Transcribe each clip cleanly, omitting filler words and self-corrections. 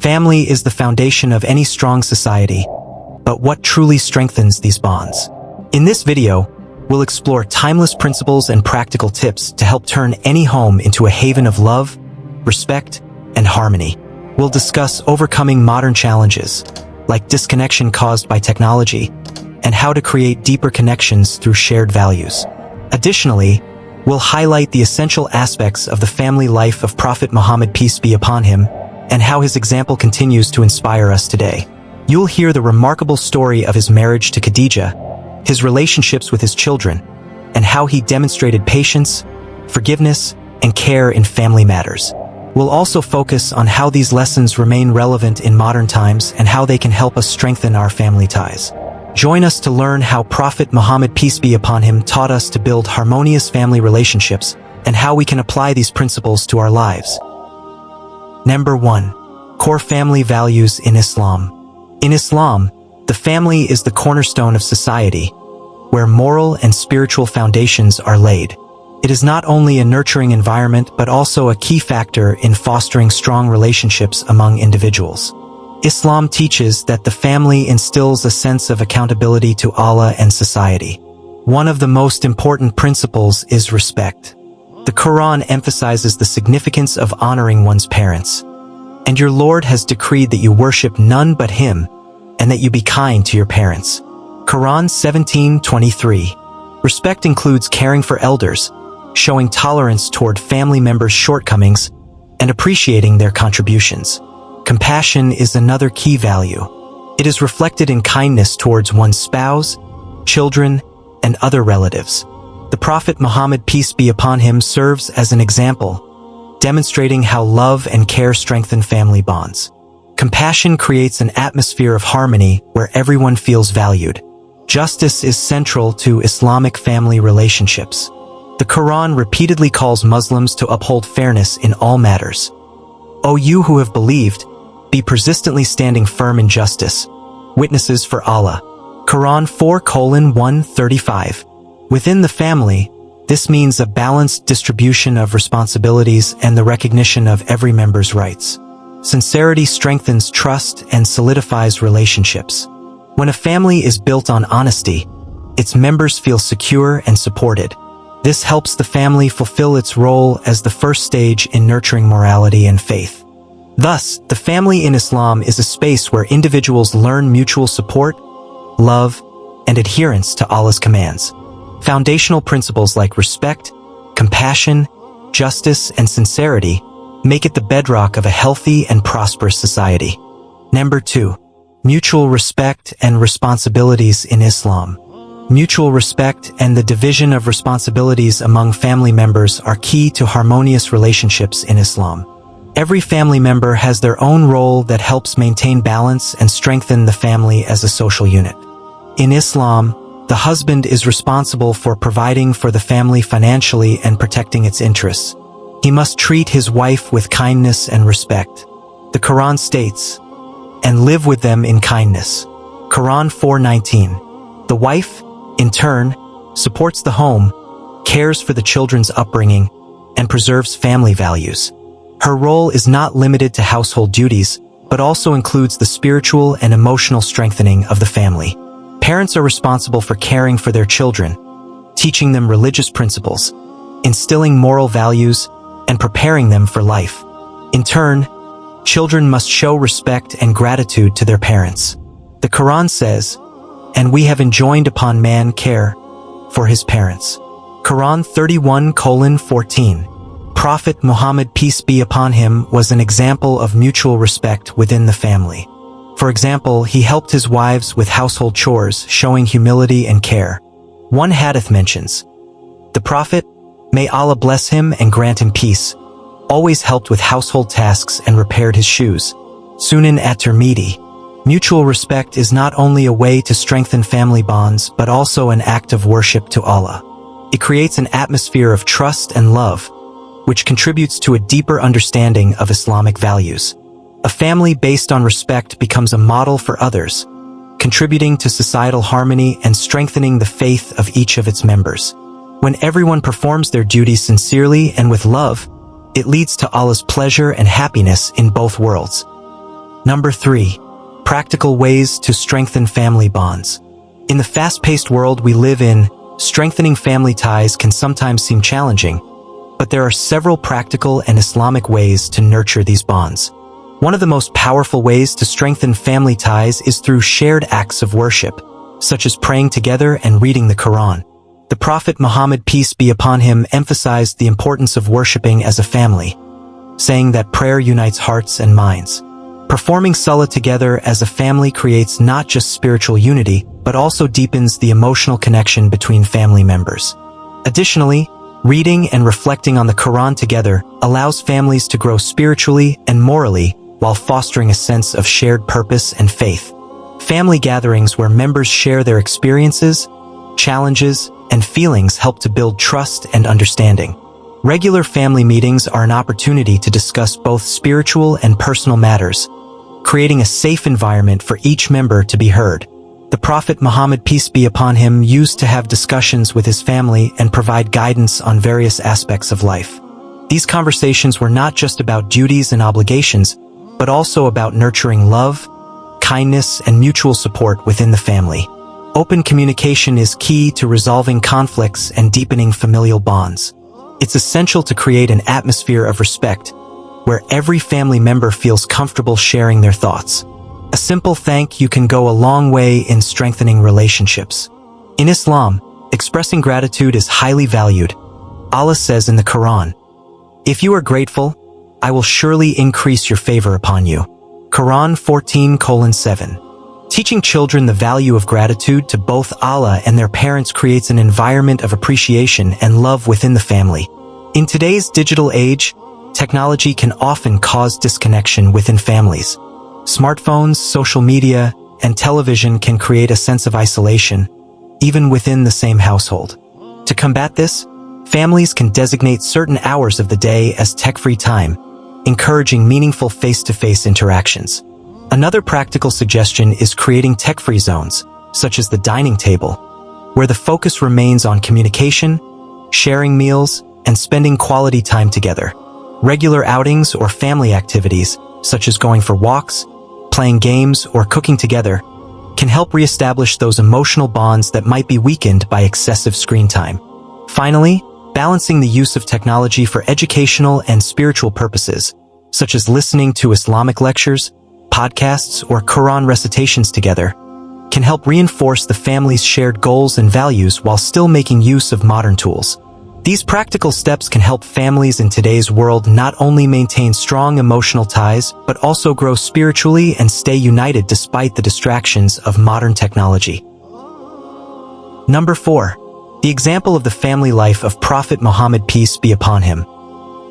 Family is the foundation of any strong society, but what truly strengthens these bonds? In this video, we'll explore timeless principles and practical tips to help turn any home into a haven of love, respect, and harmony. We'll discuss overcoming modern challenges, like disconnection caused by technology, and how to create deeper connections through shared values. Additionally, we'll highlight the essential aspects of the family life of Prophet Muhammad, peace be upon him, and how his example continues to inspire us today. You'll hear the remarkable story of his marriage to Khadijah, his relationships with his children, and how he demonstrated patience, forgiveness, and care in family matters. We'll also focus on how these lessons remain relevant in modern times and how they can help us strengthen our family ties. Join us to learn how Prophet Muhammad, peace be upon him, taught us to build harmonious family relationships and how we can apply these principles to our lives. Number 1. Core family values in Islam. In Islam, the family is the cornerstone of society, where moral and spiritual foundations are laid. It is not only a nurturing environment but also a key factor in fostering strong relationships among individuals. Islam teaches that the family instills a sense of accountability to Allah and society. One of the most important principles is respect. The Quran emphasizes the significance of honoring one's parents. And your Lord has decreed that you worship none but Him, and that you be kind to your parents. Quran 17:23. Respect includes caring for elders, showing tolerance toward family members' shortcomings, and appreciating their contributions. Compassion is another key value. It is reflected in kindness towards one's spouse, children, and other relatives. The Prophet Muhammad, peace be upon him, serves as an example, demonstrating how love and care strengthen family bonds. Compassion creates an atmosphere of harmony where everyone feels valued. Justice is central to Islamic family relationships. The Quran repeatedly calls Muslims to uphold fairness in all matters. O you who have believed, be persistently standing firm in justice, witnesses for Allah. Quran 4:135. Within the family, this means a balanced distribution of responsibilities and the recognition of every member's rights. Sincerity strengthens trust and solidifies relationships. When a family is built on honesty, its members feel secure and supported. This helps the family fulfill its role as the first stage in nurturing morality and faith. Thus, the family in Islam is a space where individuals learn mutual support, love, and adherence to Allah's commands. Foundational principles like respect, compassion, justice, and sincerity make it the bedrock of a healthy and prosperous society. Number 2. Mutual respect and responsibilities in Islam. Mutual respect and the division of responsibilities among family members are key to harmonious relationships in Islam. Every family member has their own role that helps maintain balance and strengthen the family as a social unit. In Islam, the husband is responsible for providing for the family financially and protecting its interests. He must treat his wife with kindness and respect. The Quran states, "And live with them in kindness." Quran 4:19. The wife, in turn, supports the home, cares for the children's upbringing, and preserves family values. Her role is not limited to household duties, but also includes the spiritual and emotional strengthening of the family. Parents are responsible for caring for their children, teaching them religious principles, instilling moral values, and preparing them for life. In turn, children must show respect and gratitude to their parents. The Quran says, "And we have enjoined upon man care for his parents." Quran 31:14. Prophet Muhammad, peace be upon him, was an example of mutual respect within the family. For example, he helped his wives with household chores, showing humility and care. One hadith mentions, "The Prophet, may Allah bless him and grant him peace, always helped with household tasks and repaired his shoes." Sunan at-Tirmidhi. Mutual respect is not only a way to strengthen family bonds, but also an act of worship to Allah. It creates an atmosphere of trust and love, which contributes to a deeper understanding of Islamic values. A family based on respect becomes a model for others, contributing to societal harmony and strengthening the faith of each of its members. When everyone performs their duties sincerely and with love, it leads to Allah's pleasure and happiness in both worlds. Number 3. Practical ways to strengthen family bonds. In the fast-paced world we live in, strengthening family ties can sometimes seem challenging, but there are several practical and Islamic ways to nurture these bonds. One of the most powerful ways to strengthen family ties is through shared acts of worship, such as praying together and reading the Quran. The Prophet Muhammad, peace be upon him, emphasized the importance of worshiping as a family, saying that prayer unites hearts and minds. Performing salah together as a family creates not just spiritual unity, but also deepens the emotional connection between family members. Additionally, reading and reflecting on the Quran together allows families to grow spiritually and morally while fostering a sense of shared purpose and faith. Family gatherings where members share their experiences, challenges, and feelings help to build trust and understanding. Regular family meetings are an opportunity to discuss both spiritual and personal matters, creating a safe environment for each member to be heard. The Prophet Muhammad, peace be upon him, used to have discussions with his family and provide guidance on various aspects of life. These conversations were not just about duties and obligations, but also about nurturing love, kindness, and mutual support within the family. Open communication is key to resolving conflicts and deepening familial bonds. It's essential to create an atmosphere of respect, where every family member feels comfortable sharing their thoughts. A simple thank you can go a long way in strengthening relationships. In Islam, expressing gratitude is highly valued. Allah says in the Quran, "If you are grateful, I will surely increase your favor upon you." Quran 14:7. Teaching children the value of gratitude to both Allah and their parents creates an environment of appreciation and love within the family. In today's digital age, technology can often cause disconnection within families. Smartphones, social media, and television can create a sense of isolation, even within the same household. To combat this, families can designate certain hours of the day as tech-free time, encouraging meaningful face-to-face interactions. Another practical suggestion is creating tech-free zones, such as the dining table, where the focus remains on communication, sharing meals, and spending quality time together. Regular outings or family activities, such as going for walks, playing games, or cooking together, can help reestablish those emotional bonds that might be weakened by excessive screen time. Finally, balancing the use of technology for educational and spiritual purposes, such as listening to Islamic lectures, podcasts, or Quran recitations together, can help reinforce the family's shared goals and values while still making use of modern tools. These practical steps can help families in today's world not only maintain strong emotional ties, but also grow spiritually and stay united despite the distractions of modern technology. Number 4. The example of the family life of Prophet Muhammad, peace be upon him.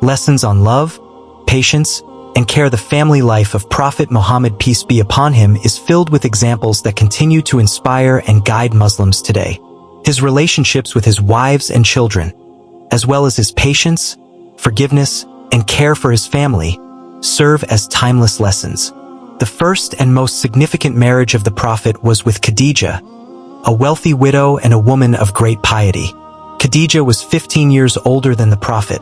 Lessons on love, patience, and care. The family life of Prophet Muhammad, peace be upon him, is filled with examples that continue to inspire and guide Muslims today. His relationships with his wives and children, as well as his patience, forgiveness, and care for his family, serve as timeless lessons. The first and most significant marriage of the Prophet was with Khadijah, a wealthy widow and a woman of great piety. Khadijah was 15 years older than the Prophet,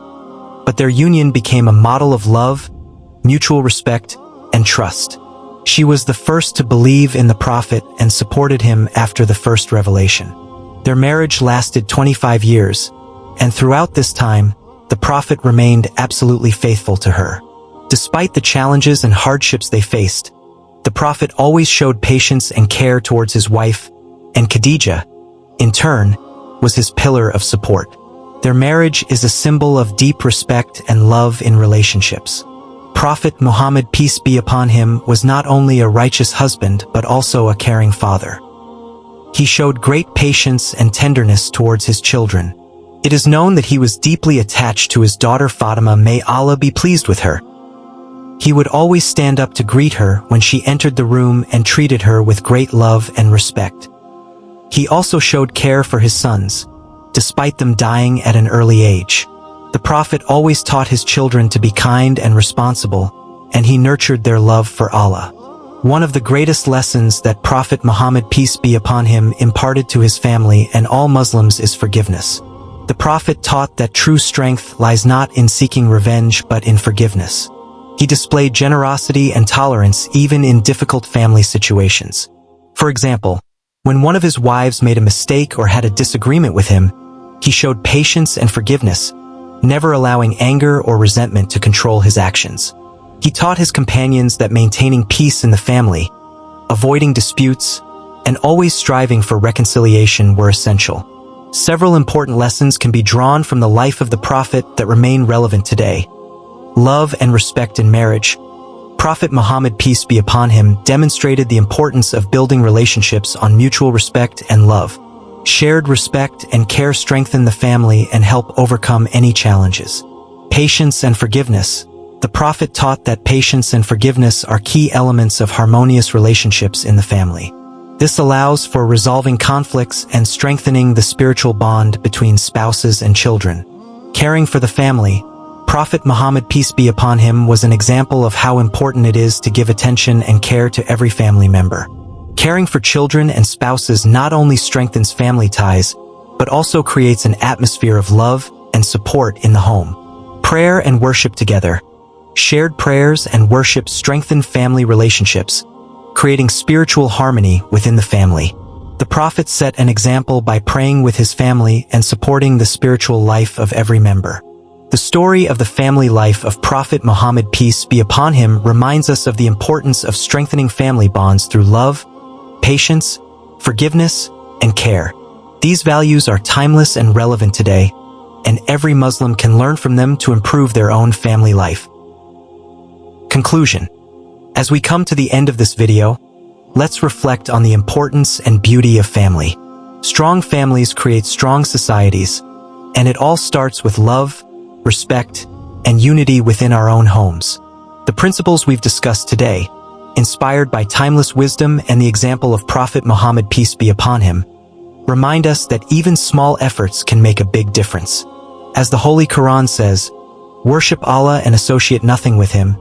but their union became a model of love, mutual respect, and trust. She was the first to believe in the Prophet and supported him after the first revelation. Their marriage lasted 25 years, and throughout this time, the Prophet remained absolutely faithful to her. Despite the challenges and hardships they faced, the Prophet always showed patience and care towards his wife, and Khadijah, in turn, was his pillar of support. Their marriage is a symbol of deep respect and love in relationships. Prophet Muhammad, peace be upon him, was not only a righteous husband but also a caring father. He showed great patience and tenderness towards his children. It is known that he was deeply attached to his daughter Fatima, may Allah be pleased with her. He would always stand up to greet her when she entered the room and treated her with great love and respect. He also showed care for his sons, despite them dying at an early age. The Prophet always taught his children to be kind and responsible, and he nurtured their love for Allah. One of the greatest lessons that Prophet Muhammad, peace be upon him, imparted to his family and all Muslims is forgiveness. The Prophet taught that true strength lies not in seeking revenge but in forgiveness. He displayed generosity and tolerance even in difficult family situations. For example, when one of his wives made a mistake or had a disagreement with him, he showed patience and forgiveness, never allowing anger or resentment to control his actions. He taught his companions that maintaining peace in the family, avoiding disputes, and always striving for reconciliation were essential. Several important lessons can be drawn from the life of the Prophet that remain relevant today. Love and respect in marriage. Prophet Muhammad, peace be upon him, demonstrated the importance of building relationships on mutual respect and love. Shared respect and care strengthen the family and help overcome any challenges. Patience and forgiveness. The Prophet taught that patience and forgiveness are key elements of harmonious relationships in the family. This allows for resolving conflicts and strengthening the spiritual bond between spouses and children. Caring for the family. Prophet Muhammad, peace be upon him, was an example of how important it is to give attention and care to every family member. Caring for children and spouses not only strengthens family ties, but also creates an atmosphere of love and support in the home. Prayer and worship together. Shared prayers and worship strengthen family relationships, creating spiritual harmony within the family. The Prophet set an example by praying with his family and supporting the spiritual life of every member. The story of the family life of Prophet Muhammad, peace be upon him, reminds us of the importance of strengthening family bonds through love, patience, forgiveness, and care. These values are timeless and relevant today, and every Muslim can learn from them to improve their own family life. Conclusion. As we come to the end of this video, let's reflect on the importance and beauty of family. Strong families create strong societies, and it all starts with love, respect, and unity within our own homes. The principles we've discussed today, inspired by timeless wisdom and the example of Prophet Muhammad, peace be upon him, remind us that even small efforts can make a big difference. As the Holy Quran says, worship Allah and associate nothing with him,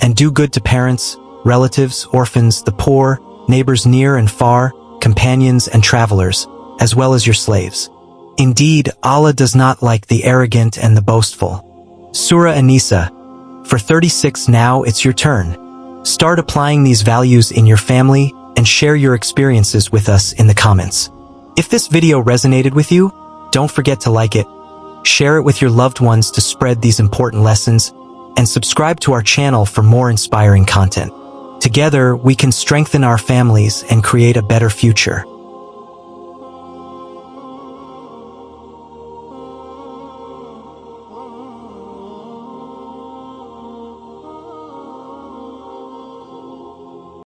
and do good to parents, relatives, orphans, the poor, neighbors near and far, companions and travelers, as well as your slaves. Indeed, Allah does not like the arrogant and the boastful. Surah An-Nisa. For 36, now it's your turn. Start applying these values in your family and share your experiences with us in the comments. If this video resonated with you, don't forget to like it, share it with your loved ones to spread these important lessons, and subscribe to our channel for more inspiring content. Together, we can strengthen our families and create a better future.